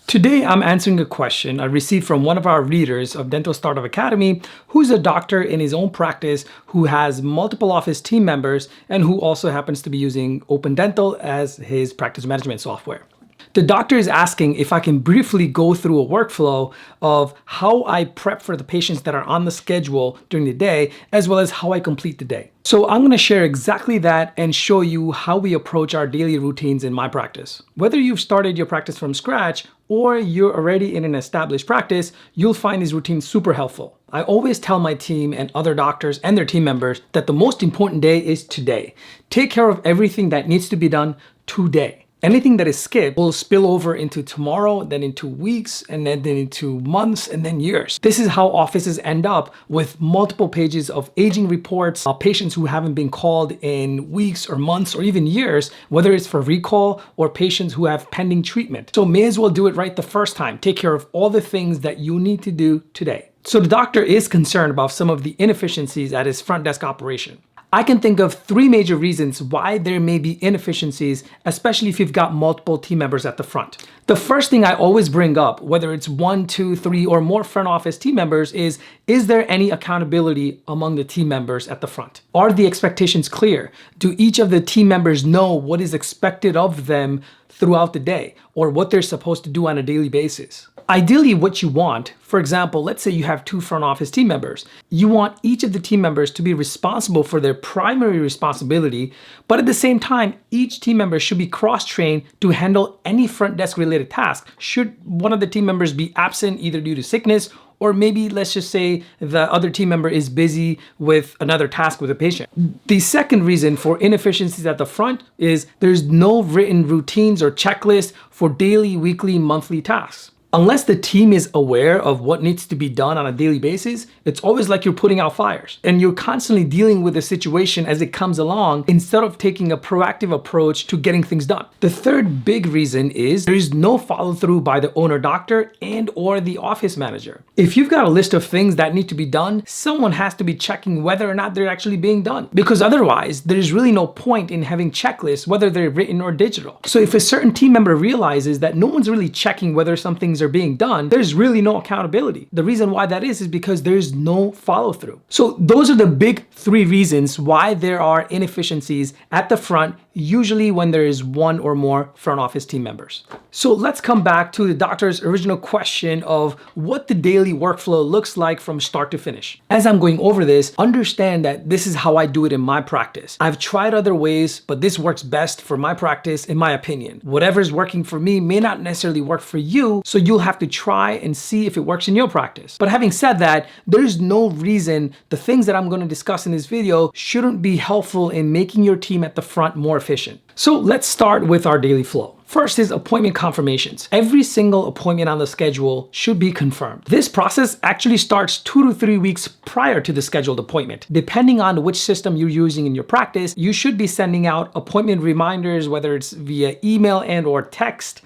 Today, I'm answering a question I received from one of our readers of Dental Startup Academy, who's a doctor in his own practice who has multiple office team members and who also happens to be using Open Dental as his practice management software. The doctor is asking if I can briefly go through a workflow of how I prep for the patients that are on the schedule during the day, as well as how I complete the day. So I'm going to share exactly that and show you how we approach our daily routines in my practice. Whether you've started your practice from scratch or you're already in an established practice, you'll find these routines super helpful. I always tell my team and other doctors and their team members that the most important day is today. Take care of everything that needs to be done today. Anything that is skipped will spill over into tomorrow, then into weeks, and then into months, and then years. This is how offices end up with multiple pages of aging reports, patients who haven't been called in weeks or months or even years, whether it's for recall or patients who have pending treatment. So may as well do it right the first time. Take care of all the things that you need to do today. So the doctor is concerned about some of the inefficiencies at his front desk operation. I can think of three major reasons why there may be inefficiencies, especially if you've got multiple team members at the front. The first thing I always bring up, whether it's 1, 2, 3, or more front office team members, is there any accountability among the team members at the front? Are the expectations clear? Do each of the team members know what is expected of them throughout the day or what they're supposed to do on a daily basis? Ideally, what you want, for example, let's say you have 2 front office team members. You want each of the team members to be responsible for their primary responsibility, but at the same time, each team member should be cross-trained to handle any front desk related task. Should one of the team members be absent either due to sickness or maybe let's just say the other team member is busy with another task with a patient. The second reason for inefficiencies at the front is there's no written routines or checklists for daily, weekly, monthly tasks. Unless the team is aware of what needs to be done on a daily basis, it's always like you're putting out fires and you're constantly dealing with the situation as it comes along instead of taking a proactive approach to getting things done. The third big reason is there's no follow through by the owner doctor and or the office manager. If you've got a list of things that need to be done, someone has to be checking whether or not they're actually being done, because otherwise there's really no point in having checklists, whether they're written or digital. So if a certain team member realizes that no one's really checking whether some things are being done, there's really no accountability. The reason why that is because there's no follow through. So those are the big 3 reasons why there are inefficiencies at the front, usually when there is 1 or more front office team members. So let's come back to the doctor's original question of what the daily workflow looks like from start to finish. As I'm going over this, understand that this is how I do it in my practice. I've tried other ways, but this works best for my practice, in my opinion. Whatever's working for me may not necessarily work for you, so you'll have to try and see if it works in your practice. But having said that, there's no reason the things that I'm going to discuss in this video shouldn't be helpful in making your team at the front more efficient. So let's start with our daily flow. First is appointment confirmations. Every single appointment on the schedule should be confirmed. This process actually starts 2 to 3 weeks prior to the scheduled appointment. Depending on which system you're using in your practice, you should be sending out appointment reminders, whether it's via email and or text.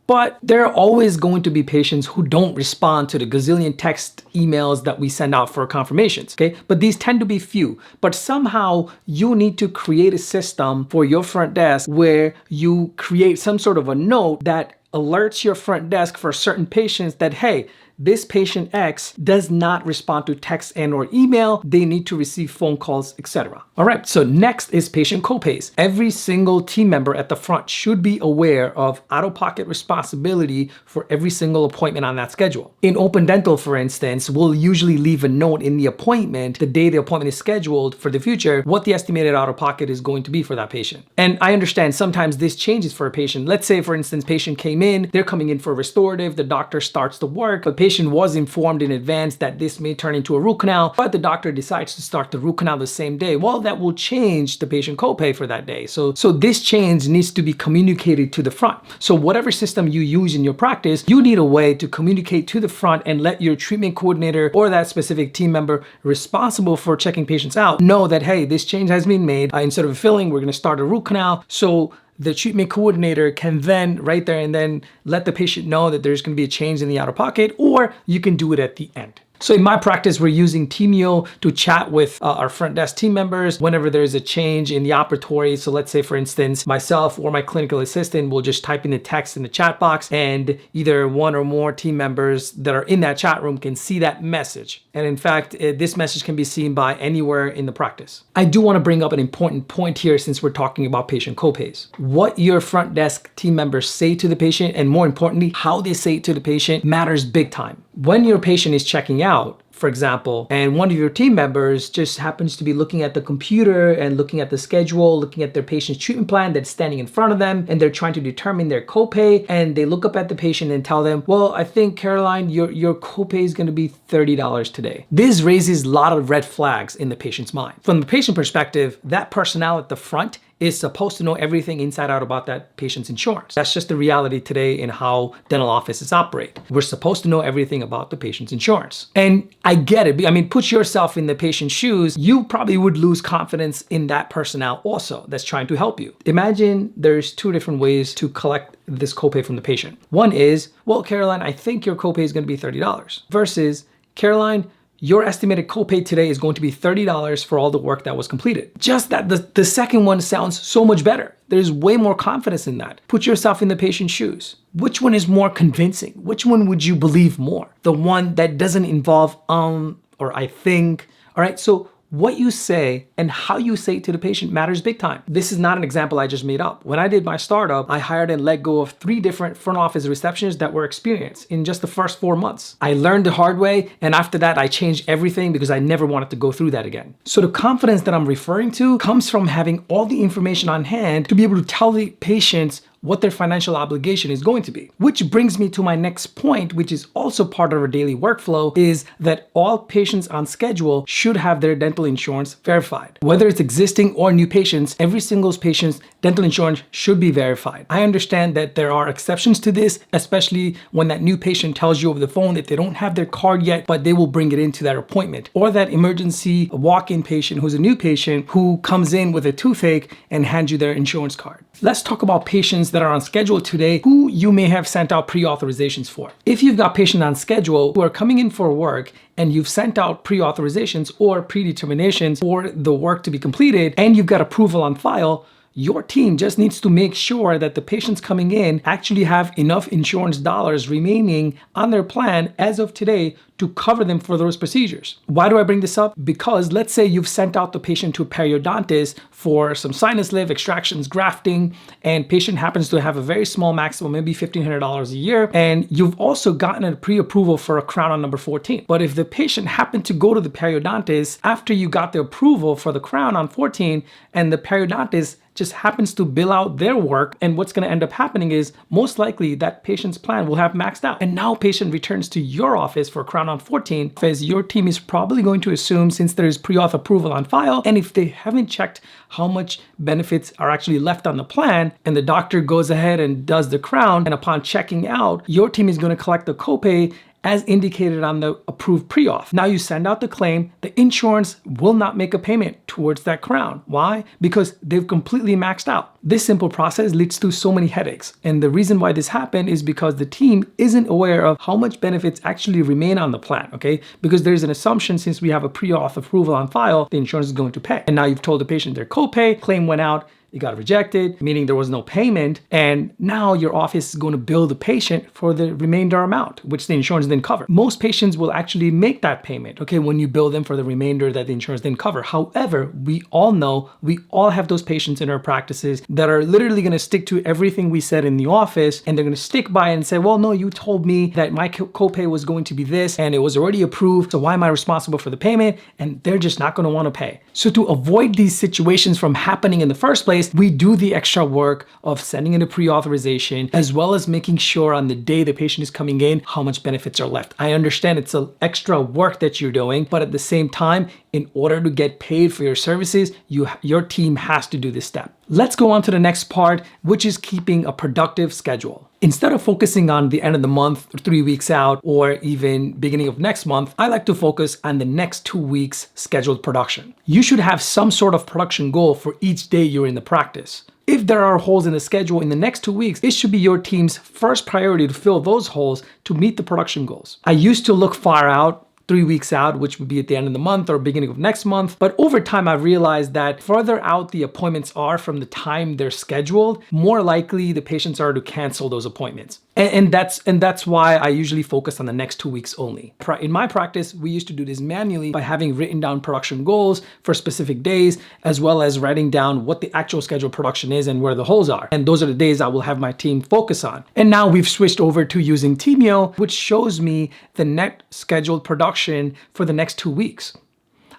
But there are always going to be patients who don't respond to the gazillion text emails that we send out for confirmations, okay? But these tend to be few. But somehow you need to create a system for your front desk where you create some sort of a note that alerts your front desk for certain patients that, hey, this patient X does not respond to text and or email. They need to receive phone calls, etc. All right, so next is patient copays. Every single team member at the front should be aware of out-of-pocket responsibility for every single appointment on that schedule. In Open Dental, for instance, we'll usually leave a note in the appointment, the day the appointment is scheduled for the future, what the estimated out-of-pocket is going to be for that patient. And I understand sometimes this changes for a patient. Let's say, for instance, patient came in, they're coming in for restorative, the doctor starts the work, but patient was informed in advance that this may turn into a root canal, but the doctor decides to start the root canal the same day. Well, that will change the patient copay for that day. So this change needs to be communicated to the front. So whatever system you use in your practice, you need a way to communicate to the front and let your treatment coordinator or that specific team member responsible for checking patients out know that, hey, this change has been made. Instead of a filling, we're going to start a root canal. So the treatment coordinator can then right there and then let the patient know that there's going to be a change in the out-of-pocket, or you can do it at the end. So in my practice, we're using Teamio to chat with our front desk team members whenever there's a change in the operatory. So let's say, for instance, myself or my clinical assistant will just type in the text in the chat box, and either one or more team members that are in that chat room can see that message. And in fact, this message can be seen by anywhere in the practice. I do want to bring up an important point here since we're talking about patient copays. What your front desk team members say to the patient, and more importantly, how they say it to the patient, matters big time. When your patient is checking out, for example, and one of your team members just happens to be looking at the computer and looking at the schedule, looking at their patient's treatment plan that's standing in front of them, and they're trying to determine their copay, and they look up at the patient and tell them, well, I think, Caroline, your copay is going to be $30 today. This raises a lot of red flags in the patient's mind. From the patient perspective, that personnel at the front is supposed to know everything inside out about that patient's insurance. That's just the reality today in how dental offices operate. We're supposed to know everything about the patient's insurance. And I get it. I mean, put yourself in the patient's shoes. You probably would lose confidence in that personnel also that's trying to help you. Imagine there's two different ways to collect this copay from the patient. One is, well, Caroline, I think your copay is going to be $30 versus, Caroline, your estimated copay today is going to be $30 for all the work that was completed. Just that the second one sounds so much better. There's way more confidence in that. Put yourself in the patient's shoes. Which one is more convincing? Which one would you believe more? The one that doesn't involve or I think. All right, so what you say and how you say it to the patient matters big time. This is not an example I just made up. When I did my startup, I hired and let go of 3 different front office receptionists that were experienced in just the first 4 months. I learned the hard way, and after that, I changed everything because I never wanted to go through that again. So the confidence that I'm referring to comes from having all the information on hand to be able to tell the patients what their financial obligation is going to be. Which brings me to my next point, which is also part of our daily workflow, is that all patients on schedule should have their dental insurance verified. Whether it's existing or new patients, every single patient's dental insurance should be verified. I understand that there are exceptions to this, especially when that new patient tells you over the phone that they don't have their card yet, but they will bring it into that appointment. Or that emergency walk-in patient who's a new patient who comes in with a toothache and hands you their insurance card. Let's talk about patients that are on schedule today who you may have sent out pre-authorizations for. If you've got patients on schedule who are coming in for work and you've sent out pre-authorizations or predeterminations for the work to be completed and you've got approval on file, your team just needs to make sure that the patients coming in actually have enough insurance dollars remaining on their plan as of today to cover them for those procedures. Why do I bring this up? Because let's say you've sent out the patient to a periodontist for some sinus lift, extractions, grafting, and patient happens to have a very small maximum, maybe $1,500 a year, and you've also gotten a pre-approval for a crown on number 14. But if the patient happened to go to the periodontist after you got the approval for the crown on 14 and the periodontist just happens to bill out their work, and what's going to end up happening is most likely that patient's plan will have maxed out. And now patient returns to your office for crown on 14 because your team is probably going to assume, since there is pre-auth approval on file, and if they haven't checked how much benefits are actually left on the plan, and the doctor goes ahead and does the crown, and upon checking out, your team is going to collect the copay as indicated on the approved pre-auth. Now you send out the claim, the insurance will not make a payment towards that crown. Why? Because they've completely maxed out. This simple process leads to so many headaches. And the reason why this happened is because the team isn't aware of how much benefits actually remain on the plan, okay? Because there's an assumption, since we have a pre-auth approval on file, the insurance is going to pay. And now you've told the patient their copay, claim went out, it got rejected, meaning there was no payment, and now your office is going to bill the patient for the remainder amount, which the insurance didn't cover. Most patients will actually make that payment, okay, when you bill them for the remainder that the insurance didn't cover. However, we all know, we all have those patients in our practices that are literally going to stick to everything we said in the office, and they're going to stick by it and say, well, no, you told me that my copay was going to be this, and it was already approved, so why am I responsible for the payment? And they're just not going to want to pay. So to avoid these situations from happening in the first place, we do the extra work of sending in a pre-authorization, as well as making sure on the day the patient is coming in, how much benefits are left. I understand it's an extra work that you're doing, but at the same time, in order to get paid for your services, your team has to do this step. Let's go on to the next part, which is keeping a productive schedule. Instead of focusing on the end of the month, or 3 weeks out, or even beginning of next month, I like to focus on the next 2 weeks scheduled production. You should have some sort of production goal for each day you're in the practice. If there are holes in the schedule in the next 2 weeks, it should be your team's first priority to fill those holes to meet the production goals. I used to look far out 3 weeks out, which would be at the end of the month or beginning of next month. But over time, I've realized that further out the appointments are from the time they're scheduled, more likely the patients are to cancel those appointments. And that's why I usually focus on the next 2 weeks only. In my practice, we used to do this manually by having written down production goals for specific days, as well as writing down what the actual scheduled production is and where the holes are. And those are the days I will have my team focus on. And now we've switched over to using Teamio, which shows me the net scheduled production for the next 2 weeks.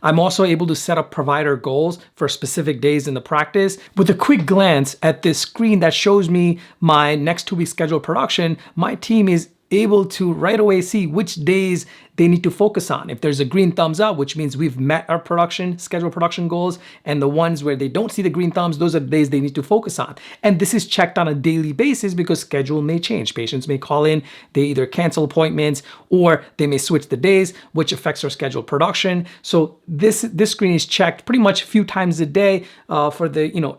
I'm also able to set up provider goals for specific days in the practice. With a quick glance at this screen that shows me my next 2 weeks scheduled production, my team is able to right away see which days they need to focus on. If there's a green thumbs up, which means we've met our scheduled production goals, and the ones where they don't see the green thumbs, those are the days they need to focus on. And this is checked on a daily basis because schedule may change. Patients may call in, they either cancel appointments or they may switch the days, which affects our scheduled production. So this screen is checked pretty much a few times a day for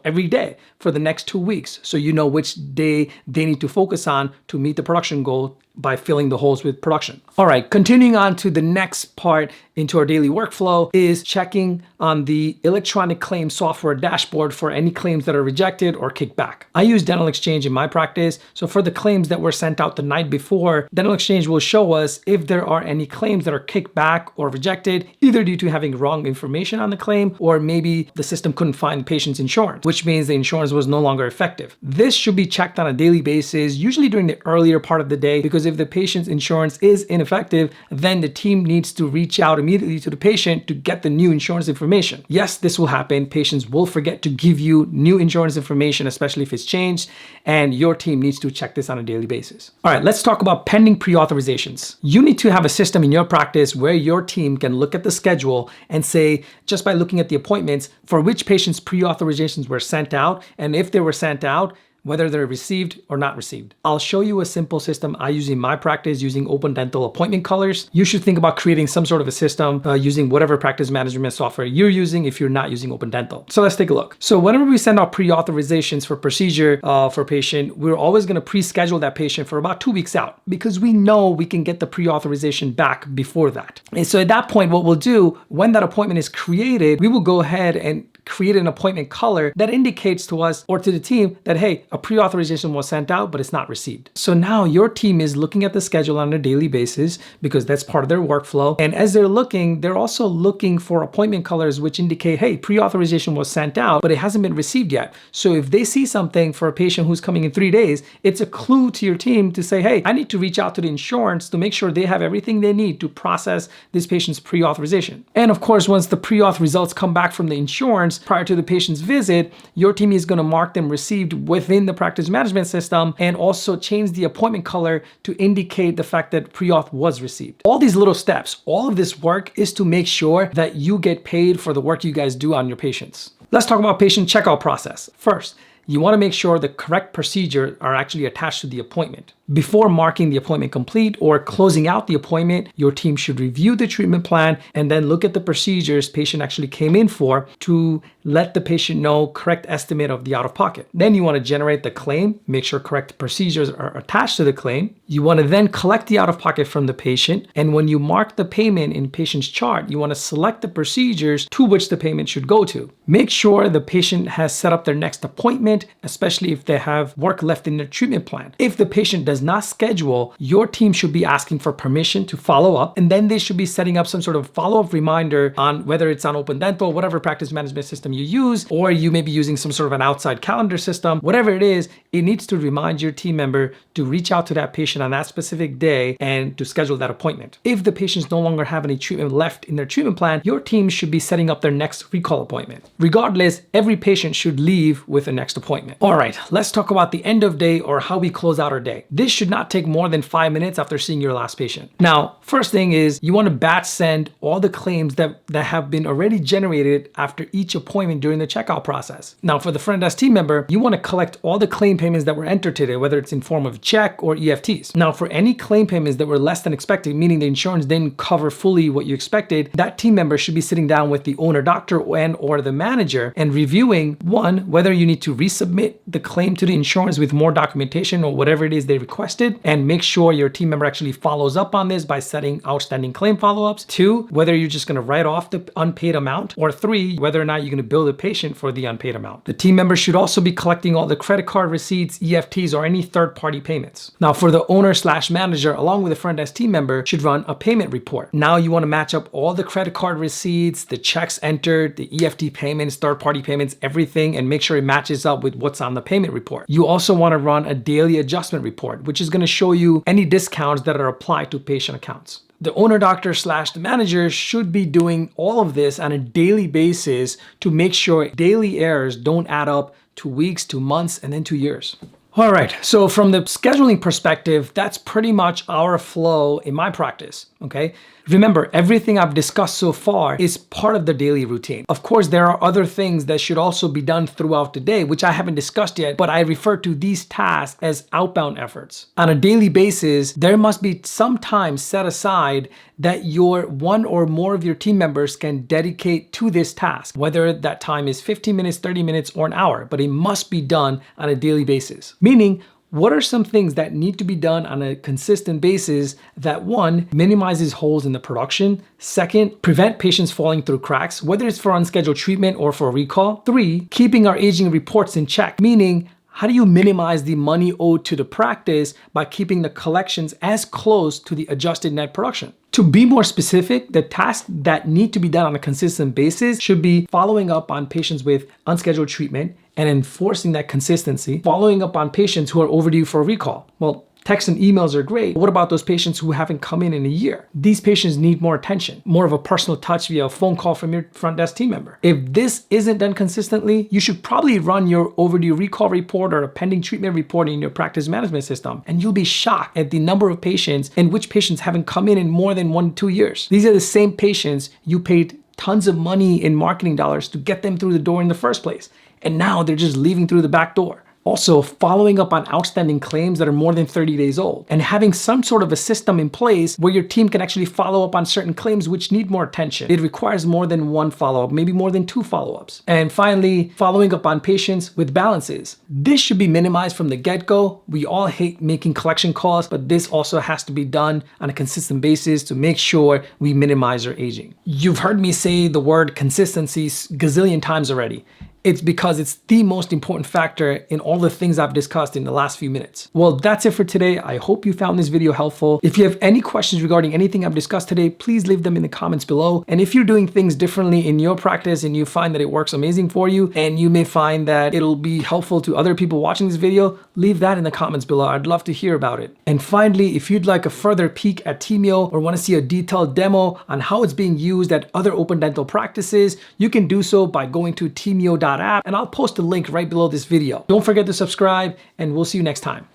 every day for the next 2 weeks. So you know which day they need to focus on to meet the production goal by filling the holes with production. All right, continuing on to the next part into our daily workflow is checking on the electronic claim software dashboard for any claims that are rejected or kicked back. I use Dental Exchange in my practice. So for the claims that were sent out the night before, Dental Exchange will show us if there are any claims that are kicked back or rejected, either due to having wrong information on the claim, or maybe the system couldn't find the patient's insurance, which means the insurance was no longer effective. This should be checked on a daily basis, usually during the earlier part of the day, because if the patient's insurance is ineffective, then the team needs to reach out immediately to the patient to get the new insurance information. Yes, this will happen. Patients will forget to give you new insurance information, especially if it's changed, and your team needs to check this on a daily basis. All right, let's talk about pending pre-authorizations. You need to have a system in your practice where your team can look at the schedule and say, just by looking at the appointments, for which patients pre-authorizations were sent out, and if they were sent out, whether they're received or not received. I'll show you a simple system I use in my practice using Open Dental appointment colors. You should think about creating some sort of a system using whatever practice management software you're using if you're not using Open Dental. So let's take a look. So whenever we send out pre-authorizations for procedure for patient, we're always gonna pre-schedule that patient for about 2 weeks out because we know we can get the pre-authorization back before that. And so at that point, what we'll do, when that appointment is created, we will go ahead and create an appointment color that indicates to us or to the team that, hey, a pre-authorization was sent out, but it's not received. So now your team is looking at the schedule on a daily basis because that's part of their workflow. And as they're looking, they're also looking for appointment colors which indicate, hey, pre-authorization was sent out, but it hasn't been received yet. So if they see something for a patient who's coming in 3 days, it's a clue to your team to say, hey, I need to reach out to the insurance to make sure they have everything they need to process this patient's pre-authorization. And of course, once the pre-auth results come back from the insurance, prior to the patient's visit, your team is going to mark them received within the practice management system and also change the appointment color to indicate the fact that pre-auth was received. All these little steps, all of this work is to make sure that you get paid for the work you guys do on your patients. Let's talk about patient checkout process. First, you want to make sure the correct procedures are actually attached to the appointment. Before marking the appointment complete or closing out the appointment, your team should review the treatment plan and then look at the procedures patient actually came in for to let the patient know correct estimate of the out-of-pocket. Then you want to generate the claim, make sure correct procedures are attached to the claim. You want to then collect the out-of-pocket from the patient. And when you mark the payment in patient's chart, you want to select the procedures to which the payment should go to. Make sure the patient has set up their next appointment, especially if they have work left in their treatment plan. If the patient does not schedule, your team should be asking for permission to follow up, and then they should be setting up some sort of follow-up reminder on whether it's on Open Dental, whatever practice management system you use, or you may be using some sort of an outside calendar system. Whatever it is, it needs to remind your team member to reach out to that patient on that specific day and to schedule that appointment. If the patients no longer have any treatment left in their treatment plan, your team should be setting up their next recall appointment. Regardless, every patient should leave with a next appointment. All right, let's talk about the end of day or how we close out our day. This should not take more than 5 minutes after seeing your last patient. Now, first thing is you want to batch send all the claims that have been already generated after each appointment during the checkout process. Now, for the front desk team member, you want to collect all the claim payments that were entered today, whether it's in form of check or EFTs. Now, for any claim payments that were less than expected, meaning the insurance didn't cover fully what you expected, that team member should be sitting down with the owner doctor and or the manager and reviewing, one, whether you need to resubmit the claim to the insurance with more documentation or whatever it is they requested, and make sure your team member actually follows up on this by setting outstanding claim follow-ups. Two, whether you're just gonna write off the unpaid amount, or three, whether or not you're gonna bill the patient for the unpaid amount. The team member should also be collecting all the credit card receipts, EFTs, or any third-party payments. Now, for the owner/manager, along with the front desk team member, should run a payment report. Now you wanna match up all the credit card receipts, the checks entered, the EFT payments, third-party payments, everything, and make sure it matches up with what's on the payment report. You also wanna run a daily adjustment report, which is gonna show you any discounts that are applied to patient accounts. The owner doctor/the manager should be doing all of this on a daily basis to make sure daily errors don't add up to weeks, to months, and then to years. All right, so from the scheduling perspective, that's pretty much our flow in my practice, okay? Remember, everything I've discussed so far is part of the daily routine. Of course, there are other things that should also be done throughout the day, which I haven't discussed yet, but I refer to these tasks as outbound efforts. On a daily basis, there must be some time set aside that your one or more of your team members can dedicate to this task, whether that time is 15 minutes, 30 minutes, or an hour, but it must be done on a daily basis. Meaning, what are some things that need to be done on a consistent basis that, one, minimizes holes in the production, second, prevent patients falling through cracks, whether it's for unscheduled treatment or for recall, three, keeping our aging reports in check, meaning how do you minimize the money owed to the practice by keeping the collections as close to the adjusted net production? To be more specific, the tasks that need to be done on a consistent basis should be following up on patients with unscheduled treatment and enforcing that consistency, following up on patients who are overdue for a recall. Well, texts and emails are great. What about those patients who haven't come in a year? These patients need more attention, more of a personal touch via a phone call from your front desk team member. If this isn't done consistently, you should probably run your overdue recall report or a pending treatment report in your practice management system, and you'll be shocked at the number of patients and which patients haven't come in more than 1 to 2 years. These are the same patients you paid tons of money in marketing dollars to get them through the door in the first place, and now they're just leaving through the back door. Also, following up on outstanding claims that are more than 30 days old and having some sort of a system in place where your team can actually follow up on certain claims which need more attention. It requires more than one follow-up, maybe more than 2 follow-ups. And finally, following up on patients with balances. This should be minimized from the get-go. We all hate making collection calls, but this also has to be done on a consistent basis to make sure we minimize our aging. You've heard me say the word consistency gazillion times already. It's because it's the most important factor in all the things I've discussed in the last few minutes. Well, that's it for today. I hope you found this video helpful. If you have any questions regarding anything I've discussed today, please leave them in the comments below. And if you're doing things differently in your practice and you find that it works amazing for you, and you may find that it'll be helpful to other people watching this video, leave that in the comments below. I'd love to hear about it. And finally, if you'd like a further peek at Teamio or want to see a detailed demo on how it's being used at other open dental practices, you can do so by going to teamio.app, and I'll post a link right below this video. Don't forget to subscribe, and we'll see you next time.